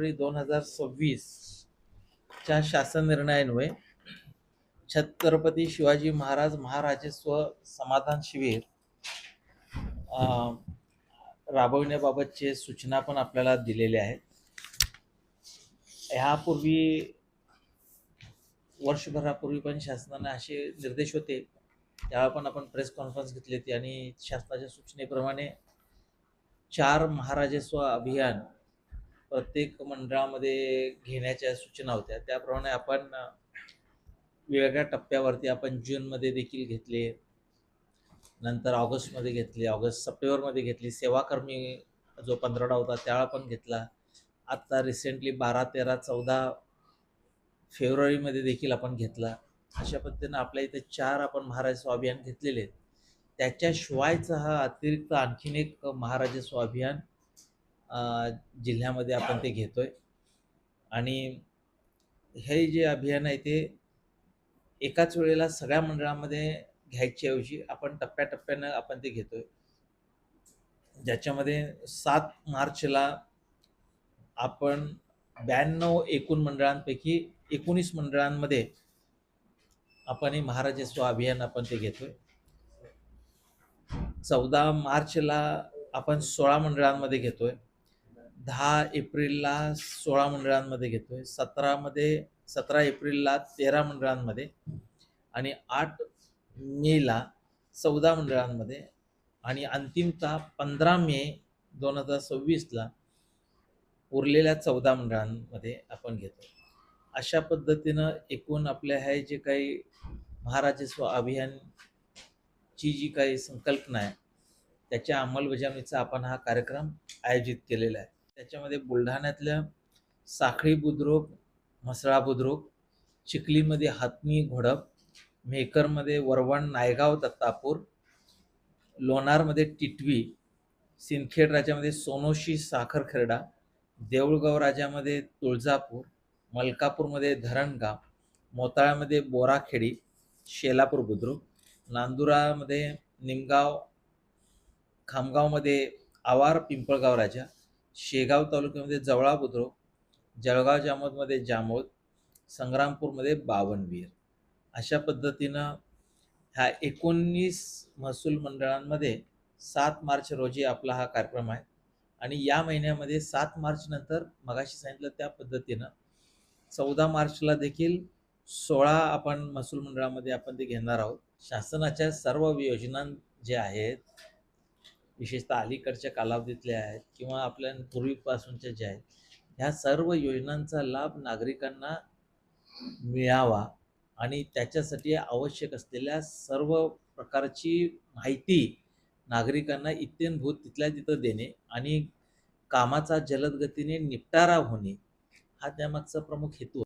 February 2026 च्या शासन निर्णयान्वये छत्रपती शिवाजी महाराज महाराजस्व समाधान शिबिर राबवण्याबाबतचे सूचना पण आपल्याला दिलेल्या आहेत. यापूर्वी वर्षभरापूर्वी पण शासनाने असे निर्देश होते, त्यावेळा पण आपण प्रेस कॉन्फरन्स घेतली होती आणि शासनाच्या सूचनेप्रमाणे 4 महाराजस्व अभियान प्रत्येक मंडळामध्ये घेण्याच्या सूचना होत्या. त्याप्रमाणे आपण वेगवेगळ्या टप्प्यावरती आपण जूनमध्ये देखील घेतले, नंतर ऑगस्टमध्ये घेतले, सप्टेंबरमध्ये घेतली, सेवाकर्मी जो 15 होता त्यावेळा पण घेतला. आता रिसेंटली 12, 13, 14 फेब्रुवारीमध्ये देखील आपण घेतला. अशा पद्धतीनं आपल्या इथे 4 आपण महाराजस्व अभियान घेतलेले आहेत. त्याच्याशिवायचा हा अतिरिक्त आणखीन एक महाराजस्व अभियान जिल्ह्यामध्ये आपण ते घेतोय. आणि हे जे अभियान आहे ते एकाच वेळेला सगळ्या मंडळामध्ये घ्यायच्या ऐवजी आपण टप्प्याटप्प्यानं आपण ते घेतोय. ज्याच्यामध्ये 7 मार्चला आपण 92 एकूण मंडळांपैकी 19 मंडळांमध्ये आपण हे महाराजस्व अभियान आपण ते घेतोय. 14 मार्चला आपण 16 मंडळांमध्ये घेतोय. 10 एप्रिलला 16 मंडळांमध्ये घेतोय. 17 एप्रिलला 13 मंडळांमध्ये आणि 8 मेला 14 मंडळांमध्ये आणि अंतिमतः 15 मे 2026ला उरलेल्या 14 मंडळांमध्ये आपण घेतो. अशा पद्धतीनं एकूण आपल्या हे जे काही महाराजस्व अभियानची जी काही संकल्पना आहे त्याच्या अंमलबजावणीचा आपण हा कार्यक्रम आयोजित केलेला आहे. त्याच्यामध्ये बुलढाण्यातल्या साखळी बुद्रुक, म्हसळा बुद्रुक, चिखलीमध्ये हातमी घोडप, मेहकरमध्ये वरवण नायगाव दत्तापूर, लोणारमध्ये टिटवी, सिंदखेड राजामध्ये सोनोशी साखरखेरडा, देऊळगाव राजामध्ये तुळजापूर, मलकापूरमध्ये धरणगाव, मोताळ्यामध्ये बोराखेडी, शेलापूर बुद्रुक, नांदुरामध्ये निमगाव, खामगावमध्ये आवार पिंपळगाव राजा, शेगाव तालुक्यामध्ये जवळा बुद्रुक, जळगाव जामोदमध्ये जामोद, संग्रामपूरमध्ये बावनवीर. अशा पद्धतीनं ह्या 19 महसूल मंडळांमध्ये 7 मार्च रोजी आपला हा कार्यक्रम आहे. आणि या महिन्यामध्ये 7 मार्च नंतर मगाशी सांगितलं त्या पद्धतीनं 14 मार्चला देखील 16 आपण महसूल मंडळामध्ये आपण ते घेणार आहोत. शासनाच्या सर्व योजना ज्या आहेत, विशेषतः अलीकडच्या कालावधीतल्या आहेत किंवा आपल्या पूर्वीपासूनच्या ज्या आहेत, ह्या सर्व योजनांचा लाभ नागरिकांना मिळावा आणि त्याच्यासाठी आवश्यक असलेल्या सर्व प्रकारची माहिती नागरिकांना इत्थंभूत तिथल्या तिथं देणे आणि कामाचा जलद गतीने निपटारा होणे हा त्यामागचा प्रमुख हेतू